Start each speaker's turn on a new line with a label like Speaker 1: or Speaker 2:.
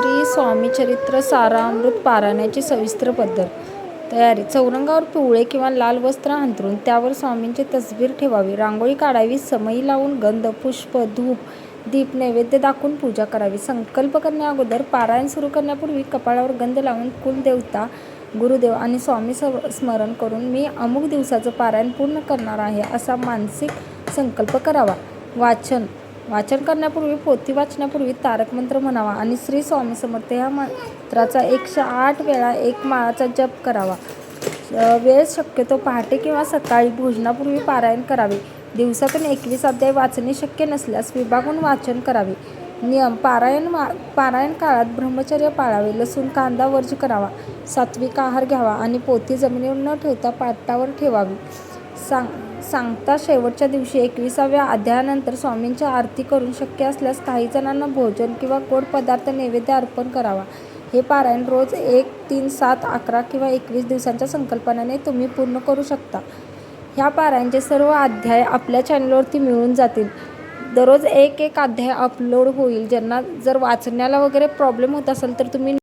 Speaker 1: श्री स्वामी चरित्र सारामृत पारायणाची सविस्तर पद्धत. तयारी: चौरंगावर पिवळे किंवा लाल वस्त्र अंथरून त्यावर स्वामींची तसबीर ठेवावी. रांगोळी काढावी. समई लावून गंध, पुष्प, धूप, दीप नैवेद्य दाखवून पूजा करावी. संकल्प करण्याअगोदर पारायण सुरू करण्यापूर्वी कपाळावर गंध लावून कुलदेवता, गुरुदेव आणि स्वामी स्मरण करून मी अमुक दिवसाचं पारायण पूर्ण करणार आहे असा मानसिक संकल्प करावा. वाचन करण्यापूर्वी, पोथी वाचण्यापूर्वी तारक मंत्र म्हणावा आणि श्री स्वामी समर्थ या मंत्राचा 108 वेळा एक माळाचा जप करावा. वेळ शक्यतो पहाटे किंवा सकाळी भोजनापूर्वी पारायण करावे. दिवसातून 21 अध्याय वाचणे शक्य नसल्यास विभागून वाचन करावे. नियम: पारायण काळात ब्रह्मचर्य पाळावे. लसूण, कांदा वर्ज करावा. सात्विक आहार घ्यावा आणि पोथी जमिनीवर न ठेवता पाटावर ठेवावी. सांगता शेवटच्या दिवशी 21व्या अध्यायानंतर स्वामींची आरती करून शक्य असल्यास काही जणांना भोजन किंवा गोड पदार्थ नैवेद्य अर्पण करावा. हे पारायण रोज 1, 3, 7, 11 किंवा 21 दिवसांच्या संकल्पनेने तुम्ही पूर्ण करू शकता. ह्या पारायणचे सर्व अध्याय आपल्या चॅनलवरती मिळून जातील. दररोज एक अध्याय अपलोड होईल. ज्यांना जर वाचण्याला वगैरे प्रॉब्लेम होत असेल तर तुम्ही